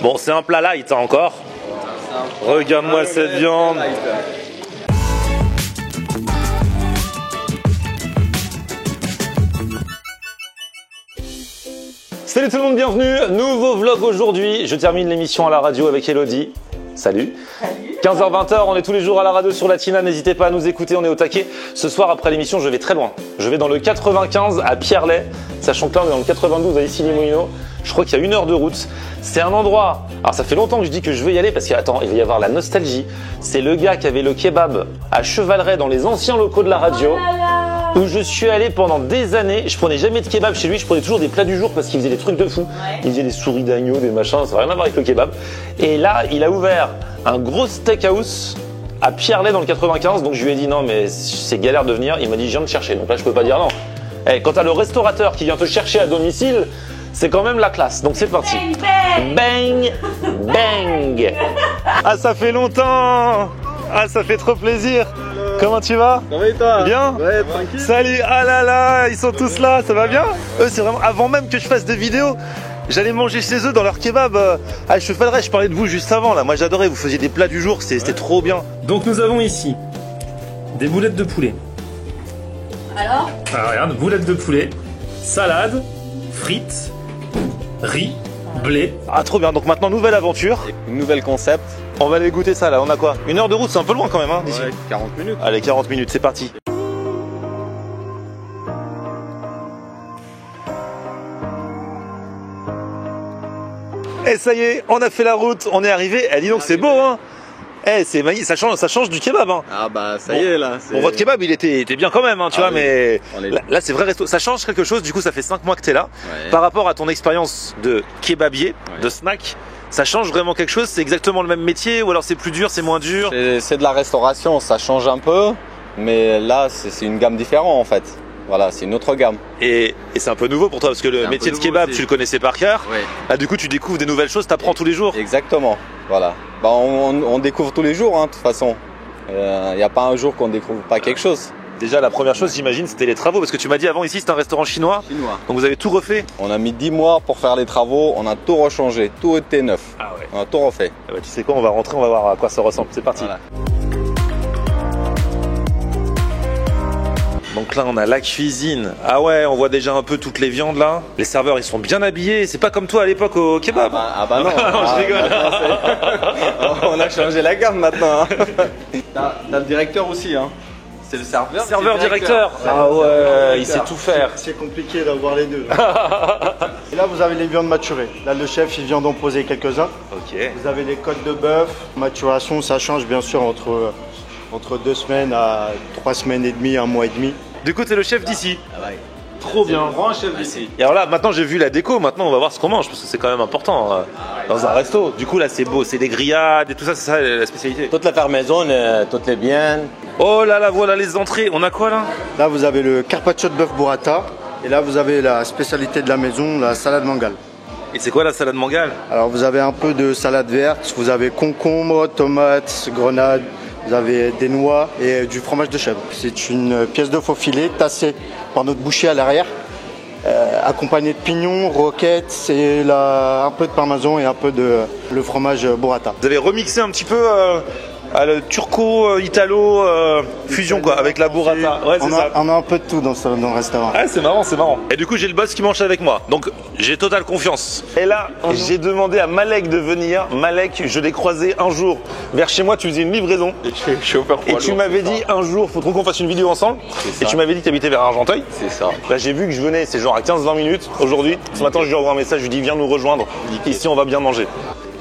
Bon, c'est un plat light hein, encore. Regarde-moi cette viande. Salut tout le monde, bienvenue. Nouveau vlog aujourd'hui. Je termine l'émission à la radio avec Elodie. Salut. 15h-20h, on est tous les jours à la radio sur Latina. N'hésitez pas à nous écouter, on est au taquet. Ce soir, après l'émission, je vais très loin. Je vais dans le 95 à Pierrelet, sachant que là, on est dans le 92 à Issy-les-Moulineaux. Je crois qu'il y a 1 heure de route. C'est un endroit. Alors, ça fait longtemps que je dis que je veux y aller parce qu'attends, il va y avoir la nostalgie. C'est le gars qui avait le kebab à Chevaleret dans les anciens locaux de la radio. Où je suis allé pendant des années. Je prenais jamais de kebab chez lui, je prenais toujours des plats du jour parce qu'il faisait des trucs de fou. Il faisait des souris d'agneau, des machins, ça n'a rien à voir avec le kebab. Et là, il a ouvert un gros steakhouse à Pierrelet dans le 95. Donc je lui ai dit non, mais c'est galère de venir. Il m'a dit je viens de chercher. Donc là, je peux pas dire non. Eh, quand t'as le restaurateur qui vient te chercher à domicile, c'est quand même la classe. Donc c'est parti. Bang, bang, bang. Ah, ça fait longtemps. Ah, ça fait trop plaisir. Comment tu vas? Ça va et toi? Bien? Ouais, tranquille. Salut, ah là là, ils sont tous là, ça va bien? Eux, c'est vraiment, avant même que je fasse des vidéos, j'allais manger chez eux dans leur kebab à Chevaleret. Je parlais de vous juste avant là, moi j'adorais, vous faisiez des plats du jour, c'était trop bien. Donc nous avons ici des boulettes de poulet. Alors? Ah, regarde, boulettes de poulet, salade, frites, riz, blé. Ah trop bien, donc maintenant nouvelle aventure. Une nouvelle concept. On va aller goûter ça là, on a quoi? 1 heure de route, c'est un peu loin quand même hein, d'ici. Ouais, 40 minutes. Allez, 40 minutes, c'est parti. Et ça y est, on a fait la route, on est arrivé. Eh, dis donc, c'est beau, hein? Eh, c'est magnifique, ça change du kebab, hein? Ah bah ça y est là. Bon, votre kebab, il était bien quand même, hein, tu vois, oui. mais là, c'est vrai resto. Ça change quelque chose, du coup, ça fait 5 mois que t'es là. Ouais. Par rapport à ton expérience de kebabier, de snack, ça change vraiment quelque chose? C'est exactement le même métier ou alors c'est plus dur, c'est moins dur? C'est de la restauration, ça change un peu, mais là c'est une gamme différente en fait. Voilà, c'est une autre gamme. Et c'est un peu nouveau pour toi parce que le métier de kebab, tu le connaissais par cœur. Ouais. Là, du coup, tu découvres des nouvelles choses, t'apprends tous les jours. Exactement, voilà. Bah, on découvre tous les jours, hein, de toute façon. Il n'y a pas un jour qu'on découvre pas quelque chose. Déjà, la première chose, j'imagine, c'était les travaux parce que tu m'as dit avant ici, c'était un restaurant chinois. Donc vous avez tout refait. On a mis 10 mois pour faire les travaux, on a tout rechangé, tout était neuf. Ah ouais. On a tout refait. Ah bah, tu sais quoi, on va rentrer, on va voir à quoi ça ressemble. C'est parti. Voilà. Donc là, on a la cuisine. Ah ouais, on voit déjà un peu toutes les viandes là. Les serveurs, ils sont bien habillés. C'est pas comme toi à l'époque au kebab. Ah bah non. Non, je rigole. On a changé la gamme maintenant. T'as le directeur aussi, hein. C'est le serveur. Serveur directeur. Ah ouais, il sait tout faire. C'est compliqué d'avoir les deux. Et là, vous avez les viandes maturées. Là, le chef, il vient d'en poser quelques-uns. Ok. Vous avez les côtes de bœuf. Maturation, ça change bien sûr entre 2 semaines à 3 semaines et demie, 1 mois et demi. Du coup, t'es le chef d'ici. Ah ouais. Trop bien. Grand chef d'ici. Et alors là, maintenant j'ai vu la déco, maintenant on va voir ce qu'on mange parce que c'est quand même important dans un resto. Du coup là c'est beau, c'est des grillades et tout ça, c'est ça la spécialité. Toutes les faire maison, toutes les biens. Oh là là, voilà les entrées. On a quoi là? Là, vous avez le carpaccio de bœuf burrata. Et là, vous avez la spécialité de la maison, la salade mangale. Et c'est quoi la salade mangale? Alors, vous avez un peu de salade verte. Vous avez concombre, tomates, grenades. Vous avez des noix et du fromage de chèvre. C'est une pièce de faux filet tassée par notre boucher à l'arrière, accompagnée de pignons, roquettes et un peu de parmesan et un peu de le fromage burrata. Vous avez remixé un petit peu le turco-italo fusion quoi, avec la burrata. Ouais, c'est ça. On a un peu de tout dans le restaurant. Ouais, c'est marrant, c'est marrant. Et du coup, j'ai le boss qui mange avec moi. Donc, j'ai totale confiance. Et là, j'ai demandé à Malek de venir. Malek, je l'ai croisé un jour vers chez moi. Tu faisais une livraison. Et tu m'avais dit un jour, faut trop qu'on fasse une vidéo ensemble. Et tu m'avais dit que tu habitais vers Argenteuil. C'est ça. Là, j'ai vu que je venais, c'est genre à 15-20 minutes aujourd'hui. Ce matin, je lui envoie un message, je lui dis viens nous rejoindre. Ici, on va bien manger.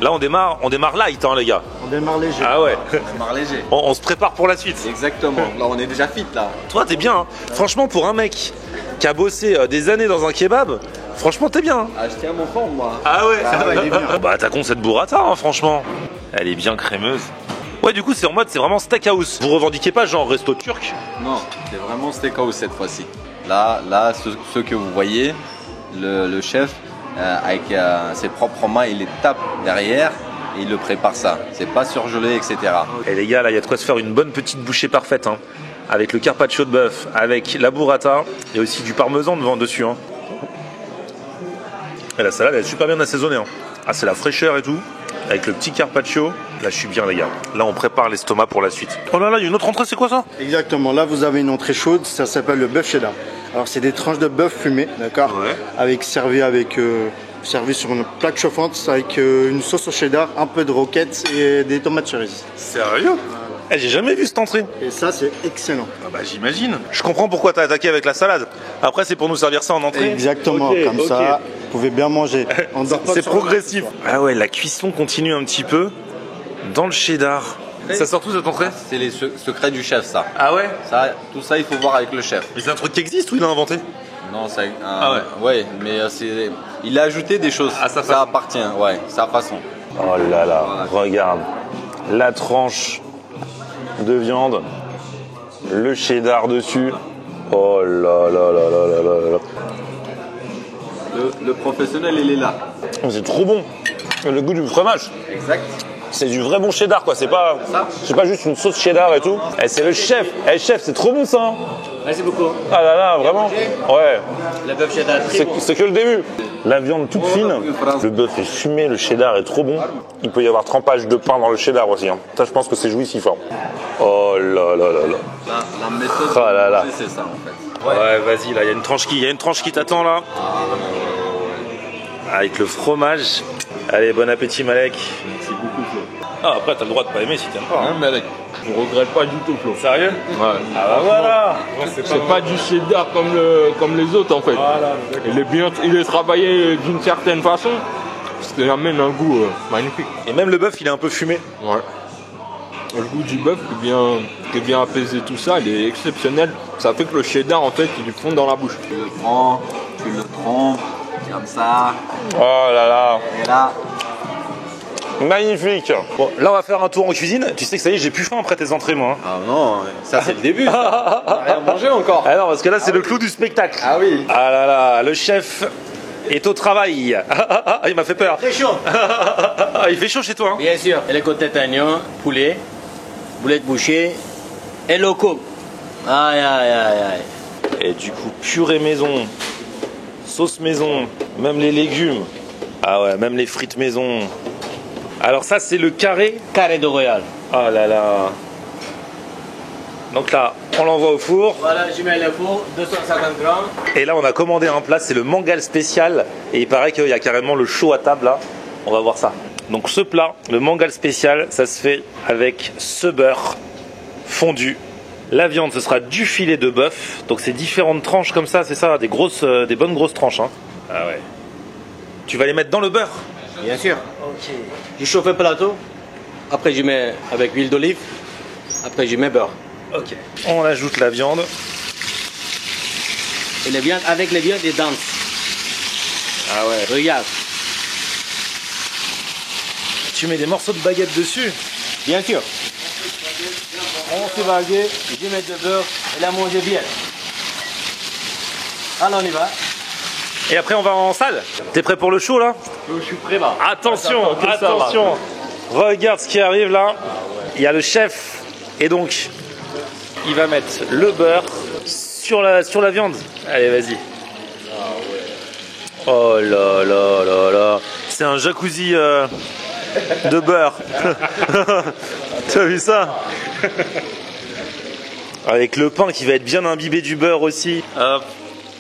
Là, on démarre light, hein, les gars. On démarre léger. Ah ouais. On démarre léger. On se prépare pour la suite. Exactement. Là, on est déjà fit là. Toi, t'es bien. Hein. Franchement, pour un mec qui a bossé des années dans un kebab, franchement, t'es bien. Hein. Ah, je tiens à mon forme, moi. Ah ouais. Il est bien. Bah, t'as con cette burrata, hein, franchement. Elle est bien crémeuse. Ouais, du coup, c'est en mode, c'est vraiment steakhouse. Vous revendiquez pas genre resto turc? Non, c'est vraiment steakhouse cette fois-ci. Là, ce que vous voyez, le chef, avec ses propres mains, il les tape derrière et il le prépare ça. C'est pas surgelé, etc. Et les gars, là, il y a de quoi se faire une bonne petite bouchée parfaite. Hein. Avec le carpaccio de bœuf, avec la burrata et aussi du parmesan devant dessus. Hein. Et la salade, elle est super bien assaisonnée. Hein. Ah, c'est la fraîcheur et tout. Avec le petit carpaccio. Là, je suis bien, les gars. Là, on prépare l'estomac pour la suite. Oh là là, il y a une autre entrée, c'est quoi ça? Exactement, là vous avez une entrée chaude, ça s'appelle le bœuf cheddar. Alors c'est des tranches de bœuf fumées, d'accord? Ouais. Servi sur une plaque chauffante avec une sauce au cheddar, un peu de roquette et des tomates cerises. Sérieux? Eh, j'ai jamais vu cette entrée. Et ça c'est excellent. Ah bah j'imagine. Je comprends pourquoi t'as attaqué avec la salade. Après, c'est pour nous servir ça en entrée. Exactement, Ok, comme ok. ça vous pouvez bien manger. On dort pas C'est sur la progressif. table, Ah ouais, la cuisson continue un petit peu dans le cheddar. Ça sort tout cette entrée? C'est les secrets du chef, ça. Ah ouais? Ça. Tout ça, il faut voir avec le chef. Mais c'est un truc qui existe ou il a inventé? Non, c'est Ah ouais, mais il a ajouté des choses. À sa ça façon. appartient, ouais, sa façon. Oh là là, regarde. La tranche de viande, le cheddar dessus. Oh là là là là là là là. Le professionnel, il est là. C'est trop bon. Le goût du fromage. Exact. C'est du vrai bon cheddar quoi, c'est pas juste une sauce cheddar et tout. Eh, c'est le chef. Eh chef, c'est trop bon ça. Hein. Merci beaucoup. Ah là là, vraiment. Ouais. Le bœuf cheddar, très bon. C'est que le début. La viande toute fine, le bœuf est fumé, le cheddar est trop bon. Il peut y avoir trempage de pain dans le cheddar aussi. Hein. Ça, je pense que c'est jouissif. Hein. Oh là là là là. La méthode, Ah là là. c'est ça en fait. Ouais, vas-y, là, il y a une tranche qui t'attend là. Avec le fromage. Allez, bon appétit, Malek. C'est beaucoup Flo. Ah, après, t'as le droit de pas aimer si t'aimes pas. Hein. Mais Malek, je regrette pas du tout Flo. Sérieux? Ouais. Ah bah voilà. C'est pas du cheddar comme les autres en fait. Voilà. Il est travaillé d'une certaine façon, ce qui amène un goût magnifique. Et même le bœuf, il est un peu fumé. Ouais. Le goût du bœuf qui vient apaiser tout ça, il est exceptionnel. Ça fait que le cheddar en fait il fond dans la bouche. Tu le prends, tu le trompes, comme ça, Oh là là. et là, Magnifique. Bon, là, on va faire un tour en cuisine. Tu sais que ça y est, j'ai plus faim après tes entrées, moi. ah non, ça c'est le début. On n'a rien mangé encore. Ah non, parce que là, c'est le clou du spectacle. Ah oui. Ah là là, le chef est au travail. Ah, il m'a fait peur. Très chaud. Ah, il fait chaud chez toi. Hein. Bien sûr. Et les côtelettes d'agneau, poulet, boulettes bouchées et locaux. Aïe, aïe, aïe, aïe. Et du coup, purée maison, sauce maison, même les légumes. Ah ouais, même les frites maison. Alors ça, c'est le carré. Carré de royal. Ah là là. Donc là, on l'envoie au four. Voilà, je mets le four, 250 grammes. Et là, on a commandé un plat, c'est le mangal spécial. Et il paraît qu'il y a carrément le chaud à table là. On va voir ça. Donc ce plat, le mangal spécial, ça se fait avec ce beurre fondu. La viande, ce sera du filet de bœuf. Donc c'est différentes tranches comme ça, c'est ça, des bonnes grosses tranches. Hein. Ah ouais. Tu vas les mettre dans le beurre. Bien sûr. Ok. Je chauffe le plateau. Après, je mets avec huile d'olive. Après, je mets beurre. Ok. On ajoute la viande. Et les viandes, avec les viandes, ils dansent. Ah ouais. Regarde. Tu mets des morceaux de baguette dessus. Bien sûr. On se baguette, je mets du beurre et la manger bien. Alors, on y va. Et après, on va en salle. T'es prêt pour le show là? Je suis prêt là. Attention, attention. Regarde ce qui arrive là. Il y a le chef. Et donc, il va mettre le beurre sur la viande. Allez, vas-y. Oh là là là là. C'est un jacuzzi de beurre. Tu as vu ça? Avec le pain qui va être bien imbibé du beurre aussi. Hop.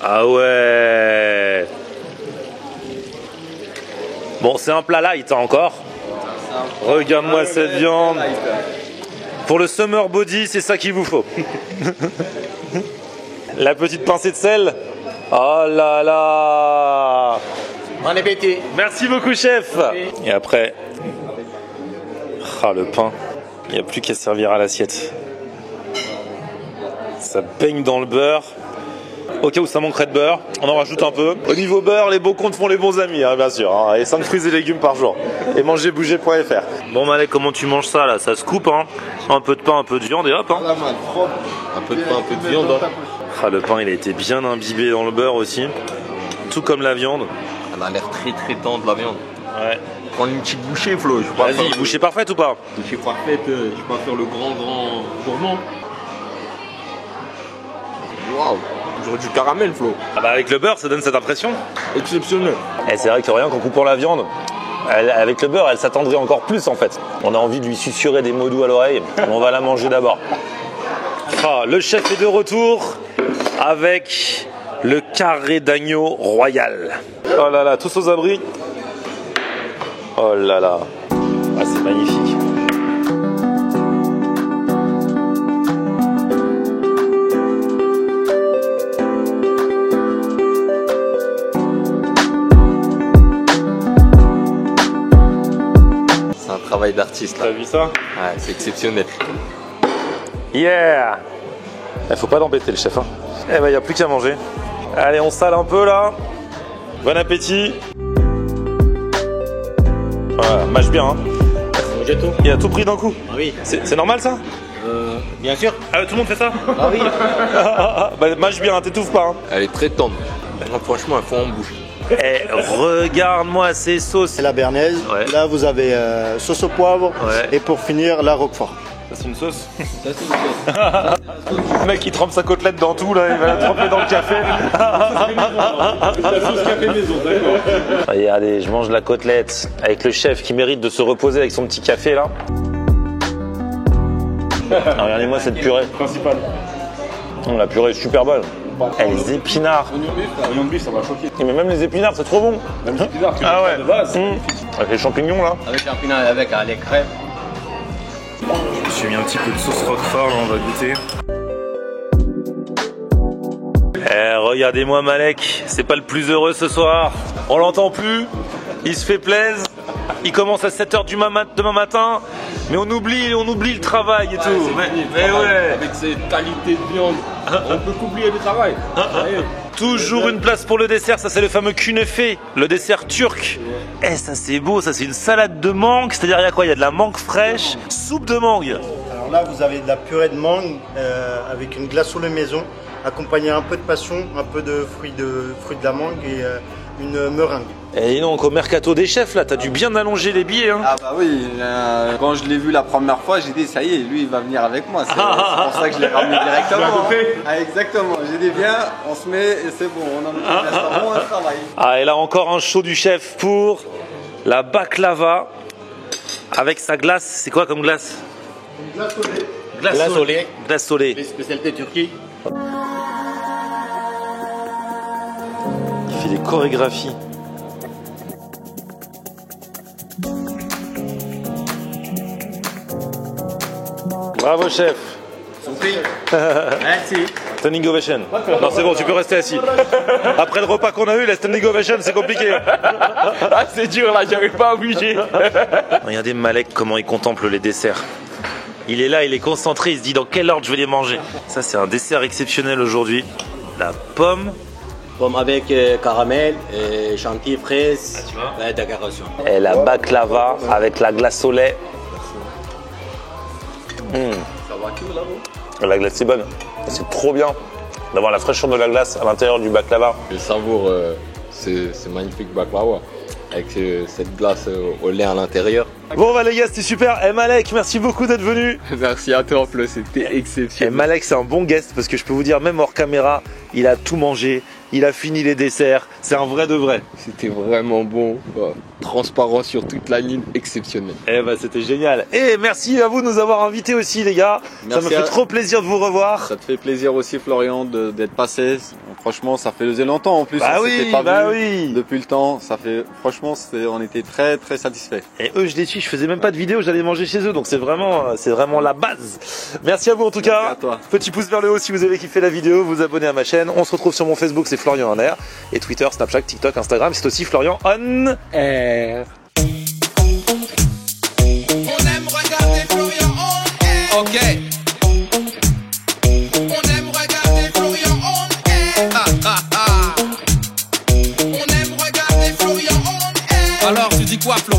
Ah ouais. Bon, c'est un plat light hein, encore. Regarde-moi cette viande. Pour le summer body, c'est ça qu'il vous faut. La petite pincée de sel. Oh là là. Bon appétit. Merci beaucoup, chef. Et après, le pain. Il n'y a plus qu'à servir à l'assiette. Ça baigne dans le beurre. Au cas où ça manquerait de beurre, on en rajoute un peu. Au niveau beurre, les beaux comptes font les bons amis, hein, bien sûr. Hein. Et 5 fruits et légumes par jour. Et mangerbouger.fr. Bon, Malek, comment tu manges ça là? Ça se coupe, hein? Un peu de pain, un peu de viande et hop. Hein. Un peu de pain, un peu de viande. Hein. Le pain, il a été bien imbibé dans le beurre aussi. Tout comme la viande. Elle a l'air très très tendre la viande. Ouais. Prends une petite bouchée Flo. Vas-y, bouchée parfaite ou pas? Bouchée parfaite, je vais pas faire le grand gourmand. Waouh. J'aurais du caramel Flo. Ah bah avec le beurre, ça donne cette impression. Exceptionnel. Et c'est vrai que rien qu'en coupant la viande, Avec le beurre, elle s'attendrait encore plus en fait. On a envie de lui susurrer des mots doux à l'oreille. On va la manger d'abord. Ah, le chef est de retour avec le carré d'agneau royal. Oh là là, tous aux abris. Oh là là. Ah, c'est magnifique. C'est un travail d'artiste là. T'as vu ça? Ouais, c'est exceptionnel. Yeah! Il faut pas l'embêter le chef. Hein. Eh ben, il n'y a plus qu'à manger. Allez, on sale un peu là. Bon appétit. Voilà, mâche bien. Hein. J'ai tout. Il a tout pris d'un coup. Ah oui. C'est normal ça? Bien sûr. Ah, tout le monde fait ça? Ah oui. Bah, mâche bien, t'étouffes pas. Hein. Elle est très tendre. Non, franchement, elle faut en bouche. Eh, regarde-moi ces sauces. C'est la béarnaise. Ouais. Là, vous avez sauce au poivre. Ouais. Et pour finir, la roquefort. Ça, c'est une sauce? Le mec, il trempe sa côtelette dans tout, là, il va la tremper dans le café. La sauce café maison, d'accord. Regardez, je mange la côtelette avec le chef qui mérite de se reposer avec son petit café, là. Ah, regardez-moi cette purée. Principal. La purée est super bonne. Et les épinards. Oignon de bif, ça va choquer. Mais même les épinards, c'est trop bon. Même les épinards, tu Ah ouais. de base. Avec les champignons, là. Avec champignons, avec les crèmes. Je me suis mis un petit peu de sauce roquefort, là, on va goûter. Eh, regardez-moi Malek, c'est pas le plus heureux ce soir. On l'entend plus, il se fait plaisir. Il commence à 7h demain matin, mais on oublie le travail et tout. Mais ouais. Avec ses qualités de viande, on peut qu'oublier le travail. Toujours une place pour le dessert, ça c'est le fameux künefe, le dessert turc. Eh, ça c'est beau, ça c'est une salade de mangue, c'est-à-dire il y a quoi? Il y a de la mangue fraîche, soupe de mangue. Alors là, vous avez de la purée de mangue avec une glace au lait maison, accompagnée un peu de passion, un peu de fruits de la mangue et une meringue. Et donc au mercato des chefs là, t'as dû bien allonger les billets. Hein. Ah bah oui, quand je l'ai vu la première fois, j'ai dit ça y est, lui il va venir avec moi. C'est pour ça que je l'ai ramené directement. Ah, exactement, j'ai dit viens, on se met et c'est bon, on en est au restaurant, on travaille. Ah, et là encore un show du chef pour la baklava avec sa glace. C'est quoi comme glace? Glace au lait. Glace au lait. Glace au lait. Les spécialités Turquie. Il fait des chorégraphies. Bravo chef. Merci. Standing ovation. Non c'est bon, tu peux rester assis. Après le repas qu'on a eu, la standing ovation c'est compliqué. Ah, c'est dur là, j'arrive pas à bouger. Regardez Malek comment il contemple les desserts. Il est là, il est concentré, il se dit dans quel ordre je vais les manger. Ça c'est un dessert exceptionnel aujourd'hui. La pomme. Pomme avec caramel, chantilly, fraise, décoration. Et la baklava avec la glace au lait. La glace c'est bonne. C'est trop bien d'avoir la fraîcheur de la glace à l'intérieur du baklava. Je savoure c'est magnifique baklava avec cette glace au lait à l'intérieur. Bon bah les gars c'était super. Et Malek, merci beaucoup d'être venu. Merci à toi, Flo, c'était Et exceptionnel. Malek c'est un bon guest parce que je peux vous dire même hors caméra, il a tout mangé, il a fini les desserts, c'est un vrai de vrai. C'était vraiment bon, transparent sur toute la ligne, exceptionnel. Eh bah c'était génial. Et merci à vous de nous avoir invités aussi les gars. Merci ça me fait trop plaisir de vous revoir. Ça te fait plaisir aussi Florian d'être passé. Franchement, ça faisait longtemps en plus. Bah on oui, s'était pas bah vu oui. depuis le temps. Ça fait franchement, on était très très satisfaits. Et eux je les suis, je faisais même pas de vidéo, j'allais manger chez eux donc c'est vraiment la base. Merci à vous en tout cas. à toi. Petit pouce vers le haut si vous avez kiffé la vidéo, vous abonnez à ma chaîne. On se retrouve sur mon Facebook, c'est Florian en air. Et Twitter, Snapchat, TikTok, Instagram, c'est aussi Florian on air. On aime regarder Florian on air. Ok. On aime regarder Florian on air. On aime regarder Florian on air. Alors tu dis quoi Florian?